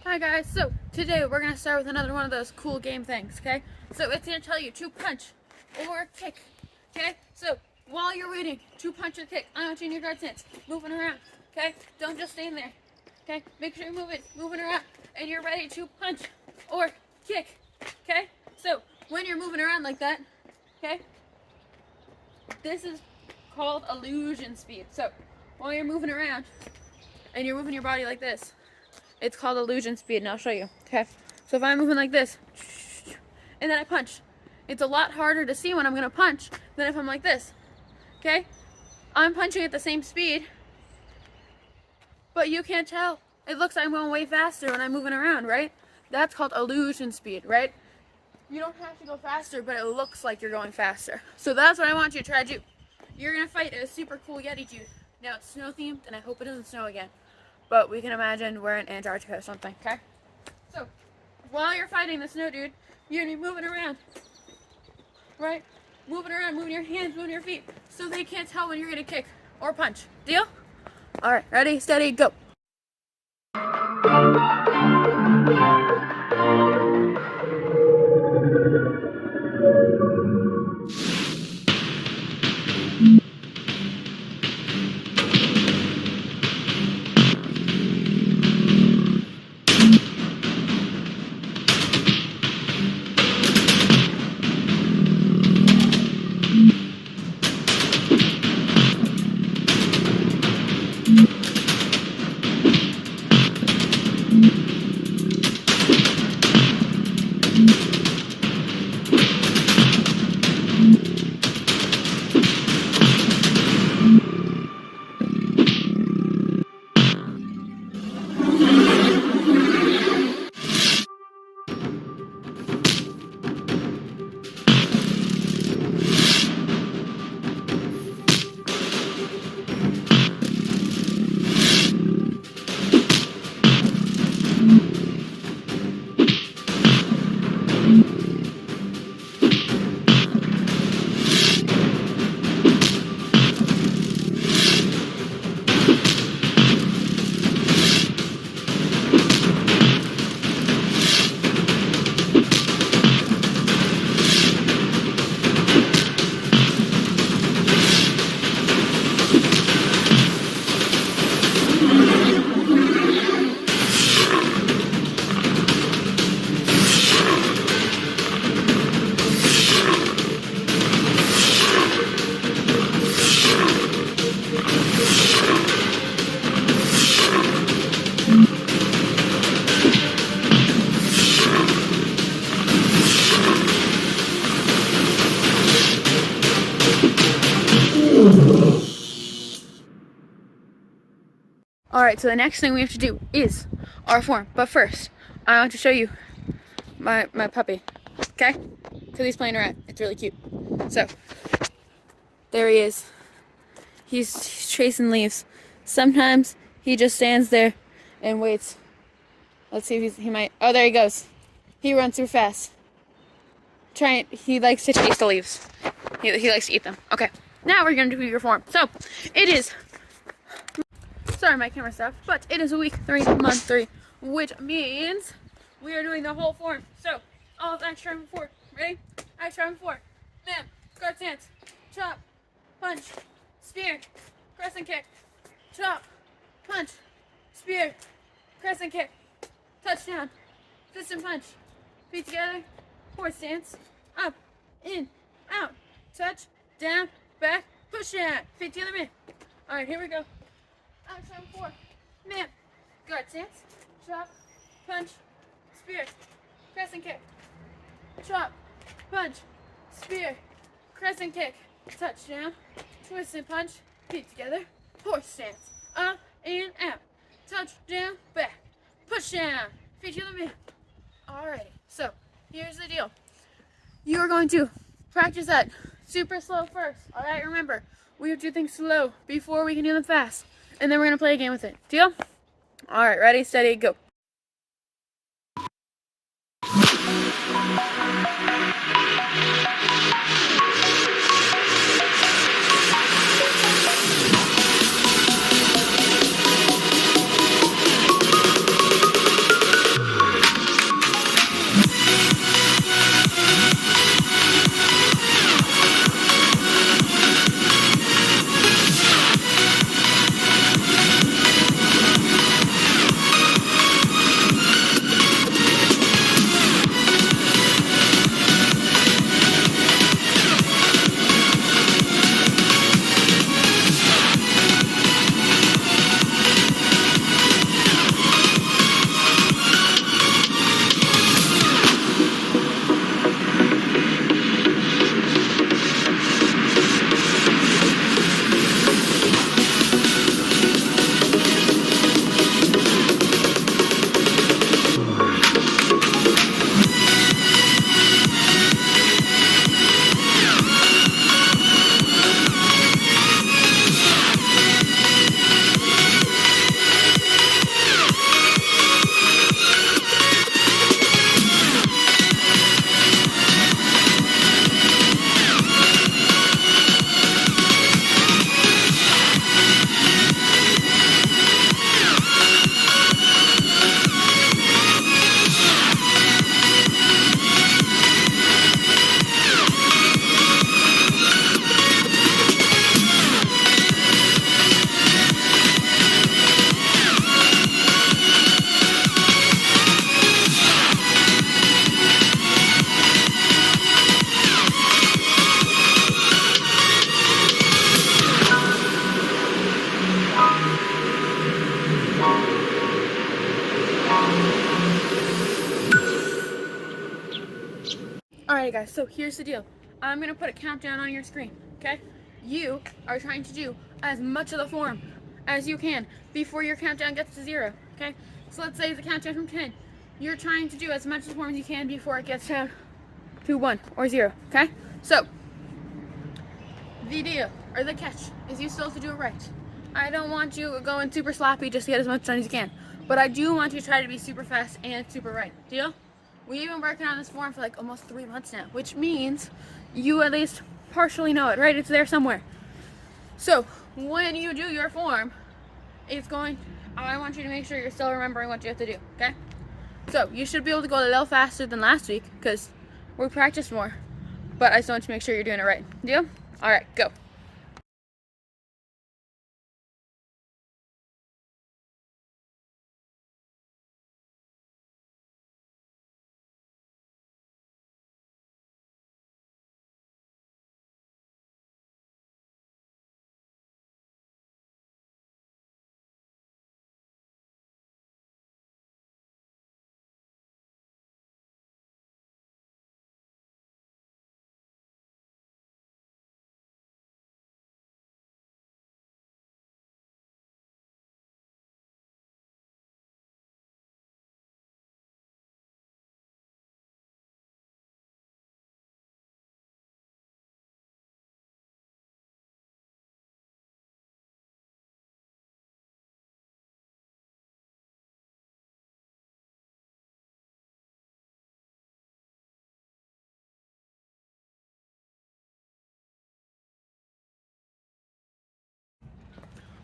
Hi guys, so today we're going to start with another one of those cool game things, okay? So it's going to tell you to punch or kick, okay? So while you're waiting to punch or kick, I want you in your guard stance, moving around, okay? Don't just stand there, okay? Make sure you're moving around, and you're ready to punch or kick, okay? So when you're moving around like that, okay, this is called illusion speed. So while you're moving around and you're moving your body like this, it's called illusion speed, and I'll show you. Okay, so if I'm moving like this, and then I punch, it's a lot harder to see when I'm gonna punch than if I'm like this. Okay, I'm punching at the same speed, but you can't tell. It looks like I'm going way faster when I'm moving around, right? That's called illusion speed, right? You don't have to go faster, but it looks like you're going faster. So that's what I want you to try to do. You're gonna fight a super cool Yeti dude. Now it's snow themed, and I hope it doesn't snow again. But we can imagine we're in Antarctica or something, okay? So, while you're fighting the snow dude, you're gonna be moving around, right? Moving around, moving your hands, moving your feet, so they can't tell when you're gonna kick or punch. Deal? Alright, ready, steady, go. Alright, so the next thing we have to do is our form. But first, I want to show you my puppy. Okay? So he's playing around. It's really cute. So, there he is. He's chasing leaves. Sometimes he just stands there and waits. Let's see if he might. Oh, there he goes. He runs too fast. He likes to chase the leaves. He likes to eat them. Okay, now we're going to do your form. So, it is... Sorry, my camera stopped, but it is week 3, month 3, which means we are doing the whole form. So, all of action round 4. Ready? Action round 4. Bam, guard stance, chop, punch, spear, crescent kick, chop, punch, spear, crescent kick, touchdown, fist and punch, feet together, horse stance, up, in, out, touch, down, back, push down, feet together, man. Alright, here we go. Action 4. Man. Guard stance. Chop. Punch. Spear. Crescent kick. Chop. Punch. Spear. Crescent kick. Touchdown. Twist and punch. Feet together. Horse stance. Up and out. Touchdown. Back. Push down. Feet together, man. Alrighty. So, here's the deal. You are going to practice that super slow first. Alright, remember, we have to do things slow before we can do them fast. And then we're going to play a game with it. Deal? Alright, ready, steady, go. Alrighty guys, so here's the deal. I'm gonna put a countdown on your screen, okay? You are trying to do as much of the form as you can before your countdown gets to 0, okay? So let's say the countdown from 10. You're trying to do as much of the form as you can before it gets down to 1 or 0, okay? So, the deal, or the catch, is you still have to do it right. I don't want you going super sloppy just to get as much done as you can. But I do want you to try to be super fast and super right. Deal? We've been working on this form for like almost 3 months now, which means you at least partially know it, right? It's there somewhere. So, when you do your form, I want you to make sure you're still remembering what you have to do, okay? So, you should be able to go a little faster than last week, because we practiced more. But I just want you to make sure you're doing it right. Deal? Alright, go.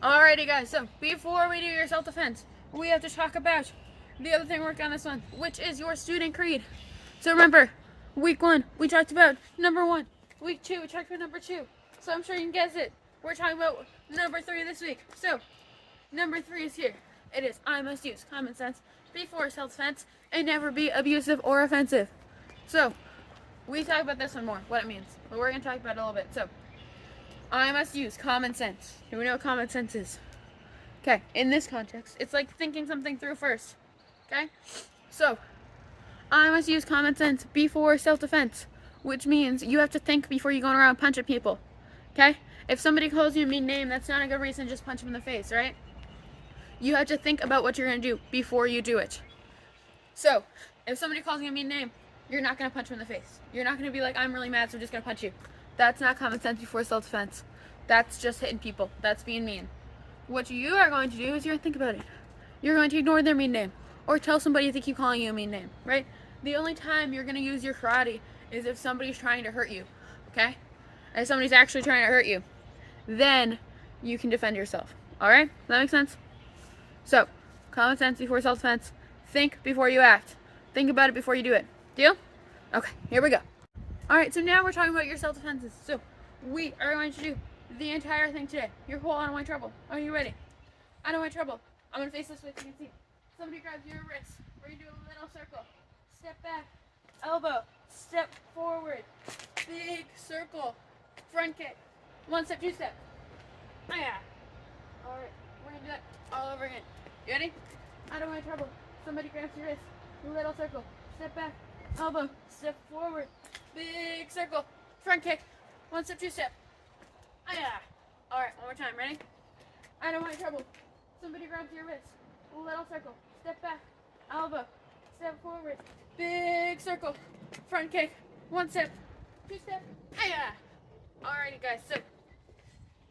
Alrighty guys, so before we do your self-defense, we have to talk about the other thing we worked on this one, which is your student creed. So remember, week 1, we talked about number 1. Week 2, we talked about number 2. So I'm sure you can guess it. We're talking about number 3 this week. So, number 3 is here. It is, I must use common sense before self-defense and never be abusive or offensive. So, we talk about this one more, what it means. But we're going to talk about it a little bit. So, I must use common sense. Do we know what common sense is? Okay, in this context, it's like thinking something through first. Okay? So, I must use common sense before self-defense, which means you have to think before you go around punching people. Okay? If somebody calls you a mean name, that's not a good reason to just punch them in the face, right? You have to think about what you're going to do before you do it. So, if somebody calls you a mean name, you're not going to punch them in the face. You're not going to be like, I'm really mad, so I'm just going to punch you. That's not common sense before self-defense. That's just hitting people. That's being mean. What you are going to do is you're going to think about it. You're going to ignore their mean name. Or tell somebody if they keep calling you a mean name, right? The only time you're going to use your karate is if somebody's trying to hurt you, okay? If somebody's actually trying to hurt you, then you can defend yourself, alright? Does that make sense? So, common sense before self-defense. Think before you act. Think about it before you do it. Deal? Okay, here we go. Alright, so now we're talking about your self-defenses. So, we are going to do the entire thing today. Your whole I don't want trouble. Are you ready? I don't want trouble. I'm going to face this way so you can see. Somebody grabs your wrist. We're going to do a little circle. Step back. Elbow. Step forward. Big circle. Front kick. 1 step, 2 step. Ah, yeah. Alright, we're going to do that all over again. You ready? I don't want trouble. Somebody grabs your wrist. Little circle. Step back. Elbow. Step forward. Big circle. Front kick. 1 step, 2 step. Ah, yeah. Alright, one more time. Ready? I don't want trouble. Somebody grabs your wrist. Little circle. Step back. Elbow. Step forward. Big circle. Front kick. 1 step. 2 step. Ah, yeah. Alrighty, guys. So,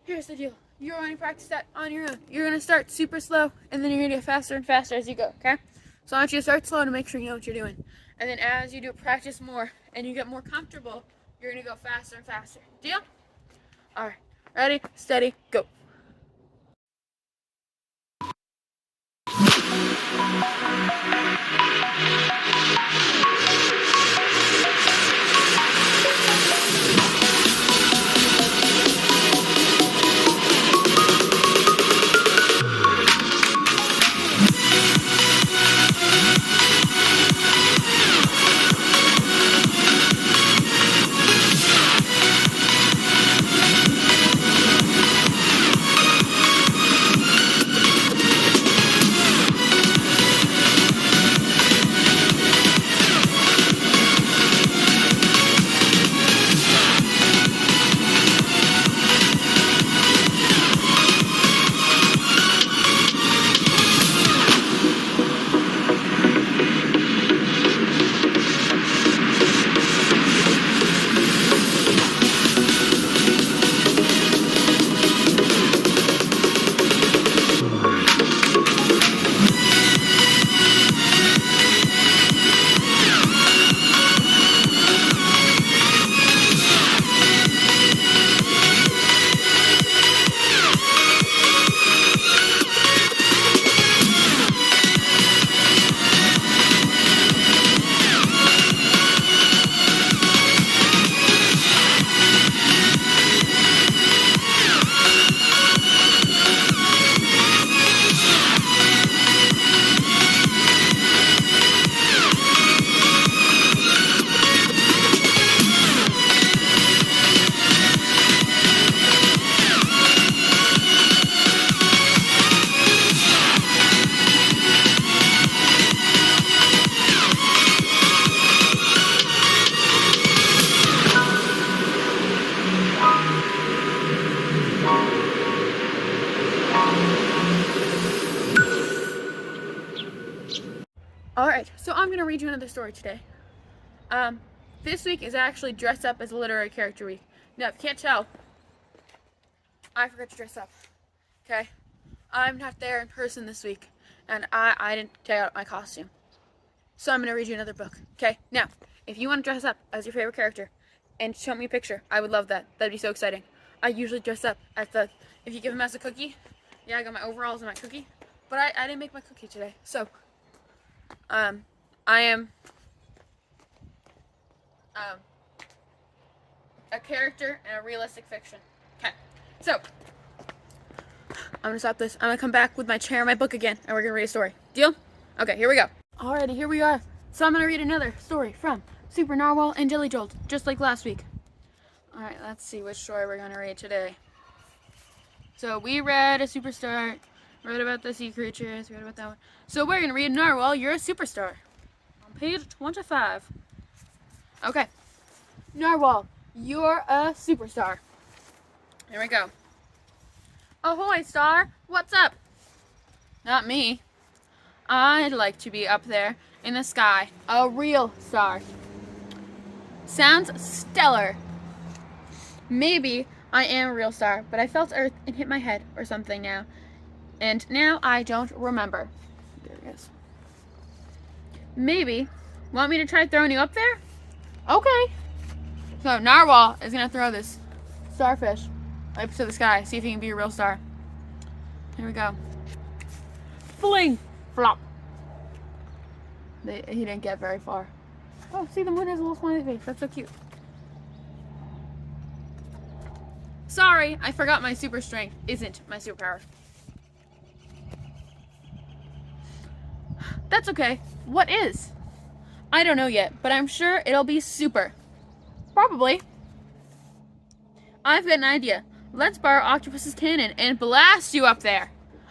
here's the deal. You're going to practice that on your own. You're going to start super slow, and then you're going to get faster and faster as you go, okay? So I want you to start slow to make sure you know what you're doing. And then as you do practice more, and you get more comfortable, you're going to go faster and faster. Deal? Alright. Ready, steady, go. Alright, so I'm going to read you another story today. This week is actually dress up as a literary character week. Now, if you can't tell, I forgot to dress up. Okay? I'm not there in person this week, and I didn't take out my costume. So I'm going to read you another book. Okay? Now, if you want to dress up as your favorite character and show me a picture, I would love that. That'd be so exciting. I usually dress up as if you give a mouse a cookie, yeah, I got my overalls and my cookie, but I didn't make my cookie today. So, I am a character in a realistic fiction. Okay, so I'm gonna stop this. I'm gonna come back with my chair and my book again, and we're gonna read a story. Deal? Okay, here we go. Alrighty, here we are. So I'm gonna read another story from Super Narwhal and Jelly Jolt, just like last week. Alright, let's see which story we're gonna read today. So we read a superstar, read about the sea creatures, read about that one. So we're gonna read Narwhal, You're a Superstar, on page 25. Okay, Narwhal, You're a Superstar. Here we go. Ahoy, star, what's up? Not me. I'd like to be up there in the sky, a real star. Sounds stellar. Maybe I am a real star, but I felt Earth and hit my head or something now. And now I don't remember. There it is. Maybe. Want me to try throwing you up there? Okay. So Narwhal is going to throw this starfish up to the sky. See if he can be a real star. Here we go. Fling! Flop. He didn't get very far. Oh, see, the moon has a little smiley face. That's so cute. Sorry, I forgot my super strength isn't my superpower. That's okay. What is? I don't know yet, but I'm sure it'll be super. Probably. I've got an idea. Let's borrow Octopus's cannon and blast you up there.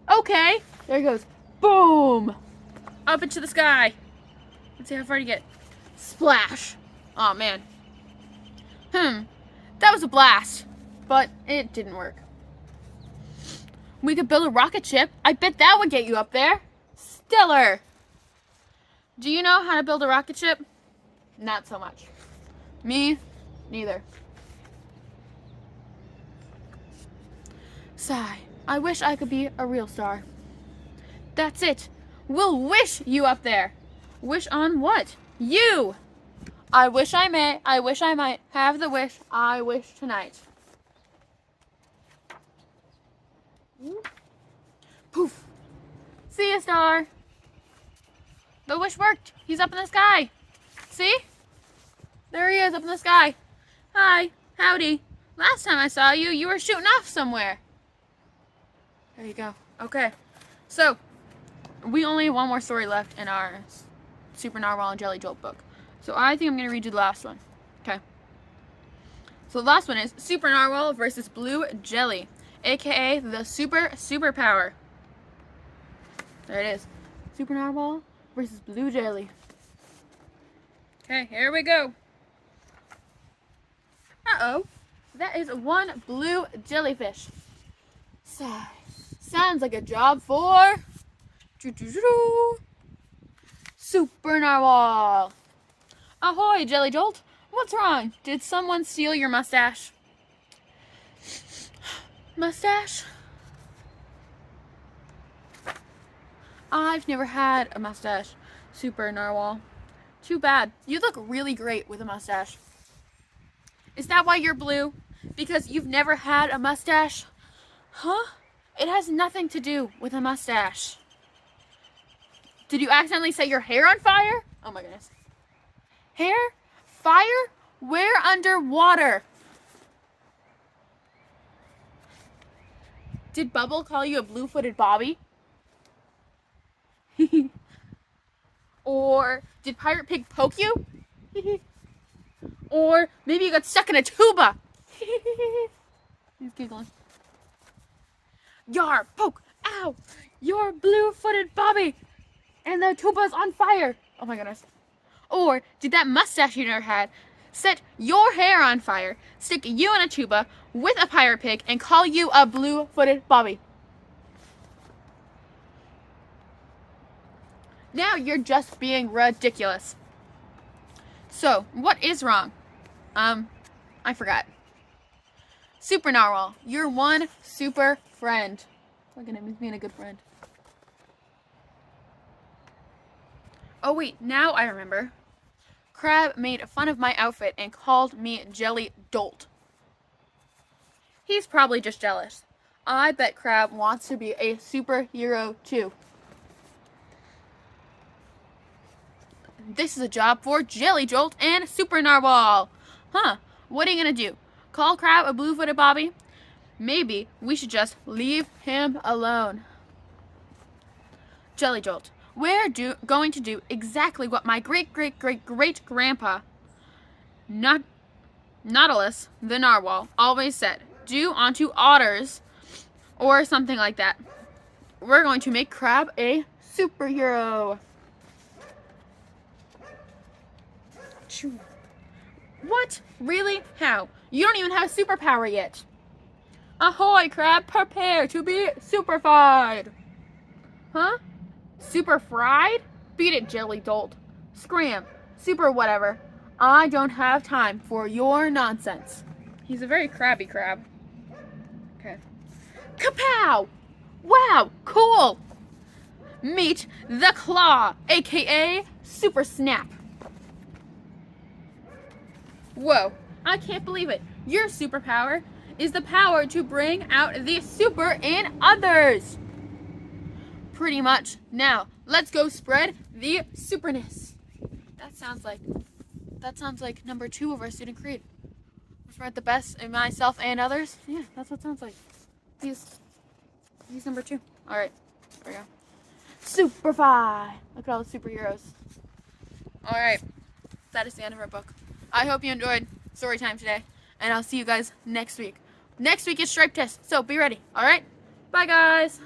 Okay. There he goes. Boom! Up into the sky. Let's see how far you get. Splash. Oh, man. That was a blast. But it didn't work. We could build a rocket ship. I bet that would get you up there. Stellar. Do you know how to build a rocket ship? Not so much. Me, neither. Sigh. I wish I could be a real star. That's it. We'll wish you up there. Wish on what? You. I wish I may. I wish I might have the wish I wish tonight. Poof. See ya, star. The wish worked. He's up in the sky. See? There he is up in the sky. Hi. Howdy. Last time I saw you, you were shooting off somewhere. There you go. Okay. So, we only have one more story left in our Super Narwhal and Jelly Jolt book. So I think I'm going to read you the last one. Okay. So the last one is Super Narwhal versus Blue Jelly, aka the superpower. There it is. Super Narwhal versus Blue Jelly. Okay, here we go. Uh-oh. That is one blue jellyfish. Sigh. Sounds like a job for Super Narwhal. Ahoy, Jelly Jolt. What's wrong? Did someone steal your mustache? Mustache? I've never had a mustache, Super Narwhal. Too bad. You look really great with a mustache. Is that why you're blue? Because you've never had a mustache? Huh? It has nothing to do with a mustache. Did you accidentally set your hair on fire? Oh my goodness. Hair? Fire? Where underwater? Did Bubble call you a blue-footed Bobby? Or did Pirate Pig poke you? Or maybe you got stuck in a tuba. He's giggling. Yar, poke, ow, you're blue-footed Bobby, and the tuba's on fire. Oh my goodness. Or did that mustache you never had set your hair on fire, stick you in a tuba with a pirate pig, and call you a blue-footed Bobby? Now you're just being ridiculous. So, what is wrong? I forgot. Super Narwhal, you're one super friend. Look at him, he's being a good friend. Oh wait, now I remember. Crab made fun of my outfit and called me Jelly Dolt. He's probably just jealous. I bet Crab wants to be a superhero too. This is a job for Jelly Jolt and Super Narwhal. Huh, what are you gonna do? Call Crab a blue-footed Bobby? Maybe we should just leave him alone. Jelly Jolt, we're going to do exactly what my great-great-great-great-grandpa, Nautilus, the Narwhal, always said. Do onto otters, or something like that. We're going to make Crab a superhero. What? Really? How? You don't even have a superpower yet. Ahoy, Crab! Prepare to be superfied! Huh? Super fried? Beat it, Jelly Dolt. Scram. Super whatever. I don't have time for your nonsense. He's a very crabby crab. Okay. Kapow! Wow, cool! Meet the Claw, aka Super Snap. Whoa, I can't believe it. Your superpower is the power to bring out the super in others. Pretty much. Now, let's go spread the superness. That sounds like number 2 of our student creed. Spread the best in myself and others. Yeah, that's what it sounds like. He's number 2. All right, there we go. Superfly. Look at all the superheroes. All right, that is the end of our book. I hope you enjoyed story time today, and I'll see you guys next week. Next week is stripe test, so be ready. All right, bye guys.